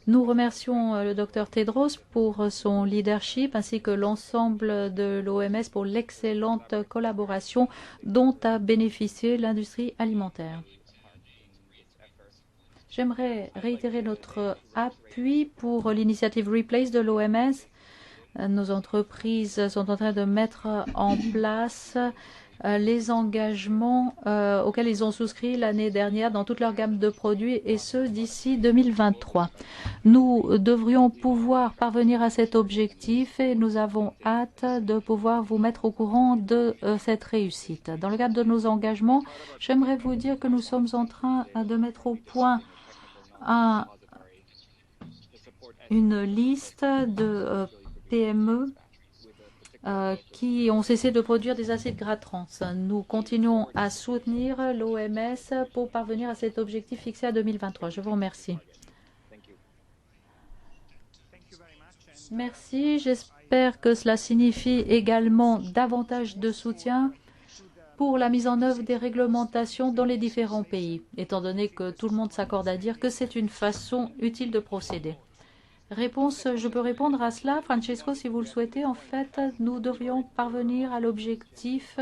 Nous remercions le Dr Tedros pour son leadership ainsi que l'ensemble de l'OMS pour l'excellente collaboration dont a bénéficié l'industrie alimentaire. J'aimerais réitérer notre appui pour l'initiative Replace de l'OMS. Nos entreprises sont en train de mettre en place les engagements auxquels ils ont souscrit l'année dernière dans toute leur gamme de produits, et ce d'ici 2023. Nous devrions pouvoir parvenir à cet objectif et nous avons hâte de pouvoir vous mettre au courant de cette réussite. Dans le cadre de nos engagements, j'aimerais vous dire que nous sommes en train de mettre au point une liste de PME qui ont cessé de produire des acides gras trans. Nous continuons à soutenir l'OMS pour parvenir à cet objectif fixé à 2023. Je vous remercie. Merci. J'espère que cela signifie également davantage de soutien pour la mise en œuvre des réglementations dans les différents pays, étant donné que tout le monde s'accorde à dire que c'est une façon utile de procéder. Réponse, je peux répondre à cela, Francesco, si vous le souhaitez. En fait, nous devrions parvenir à l'objectif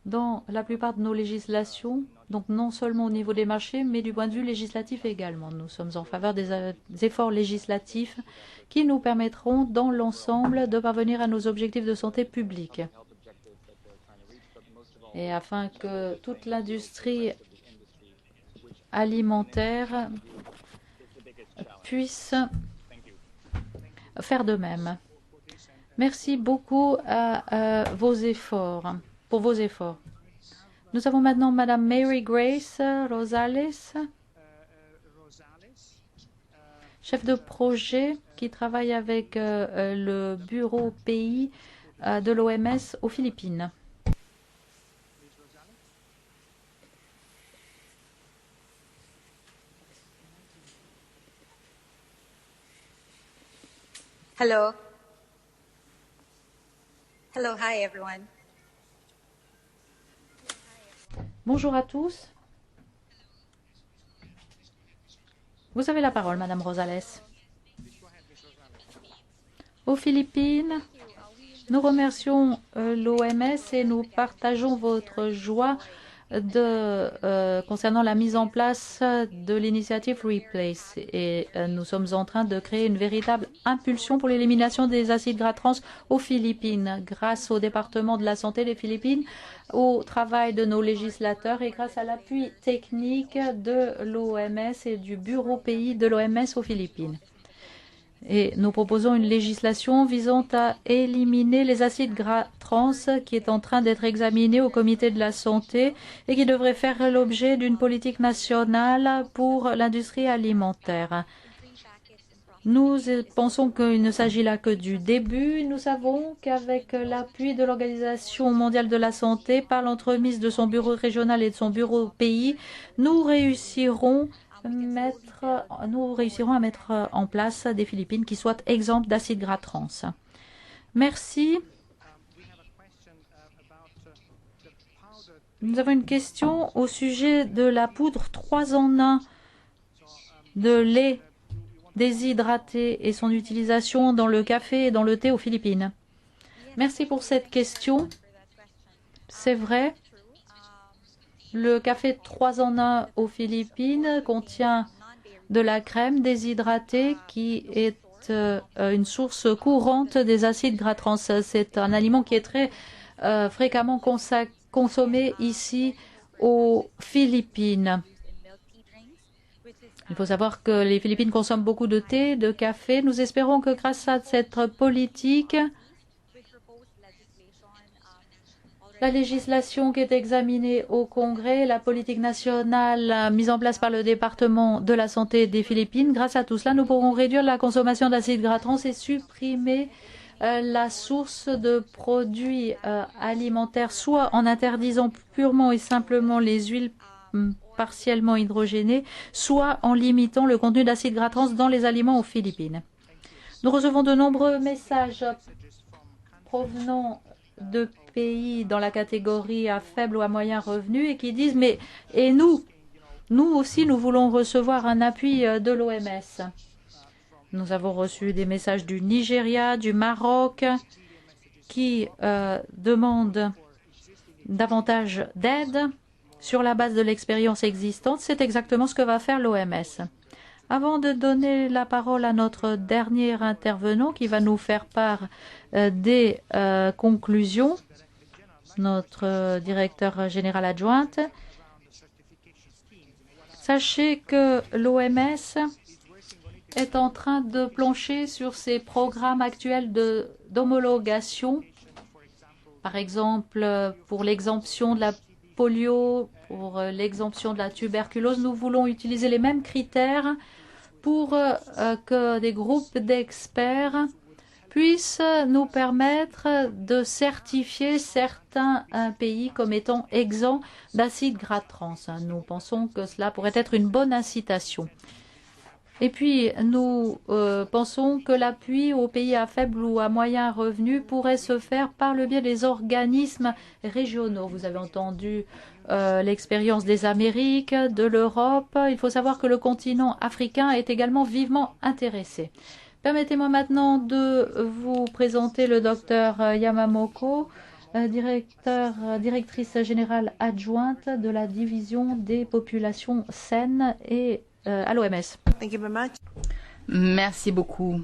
dans la plupart de nos législations, donc non seulement au niveau des marchés, mais du point de vue législatif également. Nous sommes en faveur des efforts législatifs qui nous permettront dans l'ensemble de parvenir à nos objectifs de santé publique. Et afin que toute l'industrie alimentaire puisse faire de même. Merci beaucoup pour vos efforts. Nous avons maintenant Madame Mary Grace Rosales, chef de projet qui travaille avec le bureau pays de l'OMS aux Philippines. Hello. Hello, hi everyone. Bonjour à tous. Vous avez la parole, Madame Rosales. Aux Philippines, nous remercions l'OMS et nous partageons votre joie concernant la mise en place de l'initiative Replace. Et nous sommes en train de créer une véritable impulsion pour l'élimination des acides gras trans aux Philippines, grâce au département de la santé des Philippines, au travail de nos législateurs et grâce à l'appui technique de l'OMS et du bureau pays de l'OMS aux Philippines. Et nous proposons une législation visant à éliminer les acides gras trans qui est en train d'être examinée au comité de la santé et qui devrait faire l'objet d'une politique nationale pour l'industrie alimentaire. Nous pensons qu'il ne s'agit là que du début. Nous savons qu'avec l'appui de l'Organisation mondiale de la santé, par l'entremise de son bureau régional et de son bureau pays, nous réussirons à mettre en place des Philippines qui soient exemptes d'acides gras trans. Merci. Nous avons une question au sujet de la poudre 3 en 1 de lait déshydraté et son utilisation dans le café et dans le thé aux Philippines. Merci pour cette question. C'est vrai, le café 3 en 1 aux Philippines contient de la crème déshydratée qui est une source courante des acides gras trans. C'est un aliment qui est très fréquemment consommé ici aux Philippines. Il faut savoir que les Philippines consomment beaucoup de thé, de café. Nous espérons que grâce à cette politique, la législation qui est examinée au Congrès, la politique nationale mise en place par le département de la santé des Philippines, grâce à tout cela, nous pourrons réduire la consommation d'acides gras trans et supprimer la source de produits alimentaires, soit en interdisant purement et simplement les huiles partiellement hydrogénées, soit en limitant le contenu d'acides gras trans dans les aliments aux Philippines. Nous recevons de nombreux messages provenant de pays dans la catégorie à faible ou à moyen revenu et qui disent mais et nous aussi nous voulons recevoir un appui de l'OMS. Nous avons reçu des messages du Nigeria, du Maroc qui demandent davantage d'aide sur la base de l'expérience existante. C'est exactement ce que va faire l'OMS. Avant de donner la parole à notre dernier intervenant qui va nous faire part des conclusions, notre directeur général adjointe, sachez que l'OMS est en train de plancher sur ses programmes actuels d'homologation, par exemple pour l'exemption de la polio, pour l'exemption de la tuberculose. Nous voulons utiliser les mêmes critères pour que des groupes d'experts puissent nous permettre de certifier certains pays comme étant exempts d'acides gras trans. Nous pensons que cela pourrait être une bonne incitation. Et puis, nous pensons que l'appui aux pays à faible ou à moyen revenu pourrait se faire par le biais des organismes régionaux. Vous avez entendu l'expérience des Amériques, de l'Europe. Il faut savoir que le continent africain est également vivement intéressé. Permettez-moi maintenant de vous présenter le docteur Yamamoko, directrice générale adjointe de la division des populations saines et à l'OMS. Merci beaucoup.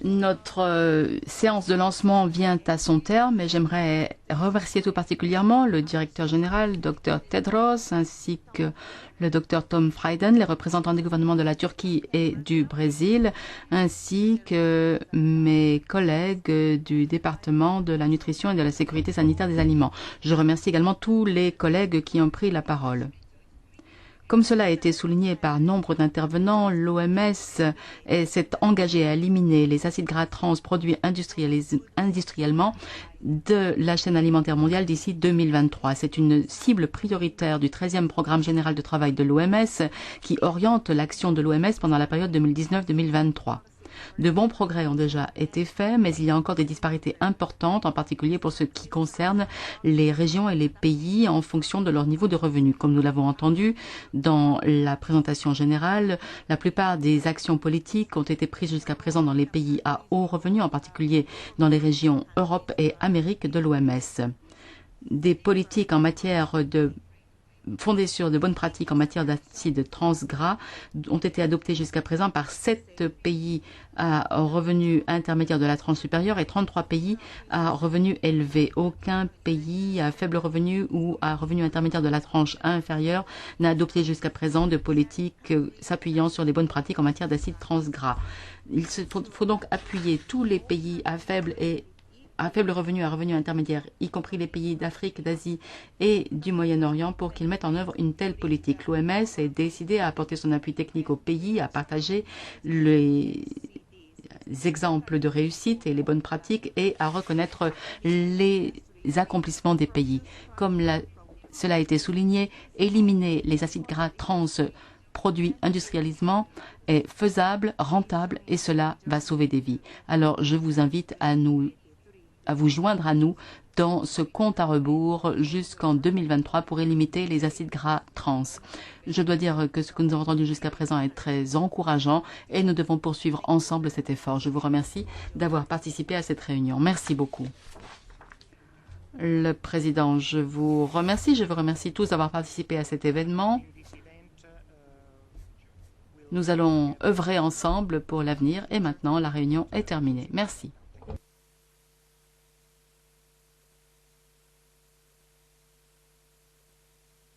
Notre séance de lancement vient à son terme et j'aimerais remercier tout particulièrement le directeur général, Dr Tedros, ainsi que le Dr Tom Frieden, les représentants des gouvernements de la Turquie et du Brésil, ainsi que mes collègues du département de la nutrition et de la sécurité sanitaire des aliments. Je remercie également tous les collègues qui ont pris la parole. Comme cela a été souligné par nombre d'intervenants, l'OMS s'est engagée à éliminer les acides gras trans produits industriellement de la chaîne alimentaire mondiale d'ici 2023. C'est une cible prioritaire du 13e programme général de travail de l'OMS qui oriente l'action de l'OMS pendant la période 2019-2023. De bons progrès ont déjà été faits, mais il y a encore des disparités importantes, en particulier pour ce qui concerne les régions et les pays en fonction de leur niveau de revenus. Comme nous l'avons entendu dans la présentation générale, la plupart des actions politiques ont été prises jusqu'à présent dans les pays à haut revenu, en particulier dans les régions Europe et Amérique de l'OMS. Des politiques en matière fondées sur de bonnes pratiques en matière d'acides transgras ont été adoptées jusqu'à présent par 7 pays à revenus intermédiaires de la tranche supérieure et 33 pays à revenus élevés. Aucun pays à faible revenu ou à revenu intermédiaire de la tranche inférieure n'a adopté jusqu'à présent de politique s'appuyant sur les bonnes pratiques en matière d'acides transgras. Il faut donc appuyer tous les pays à faible revenu, à revenu intermédiaire, y compris les pays d'Afrique, d'Asie et du Moyen-Orient, pour qu'ils mettent en œuvre une telle politique. L'OMS est décidée à apporter son appui technique aux pays, à partager les exemples de réussite et les bonnes pratiques et à reconnaître les accomplissements des pays. Comme cela a été souligné, éliminer les acides gras trans produits industriellement est faisable, rentable et cela va sauver des vies. Alors je vous invite à nous à vous joindre à nous dans ce compte à rebours jusqu'en 2023 pour limiter les acides gras trans. Je dois dire que ce que nous avons entendu jusqu'à présent est très encourageant et nous devons poursuivre ensemble cet effort. Je vous remercie d'avoir participé à cette réunion. Merci beaucoup. Le président, je vous remercie. Je vous remercie tous d'avoir participé à cet événement. Nous allons œuvrer ensemble pour l'avenir et maintenant la réunion est terminée. Merci.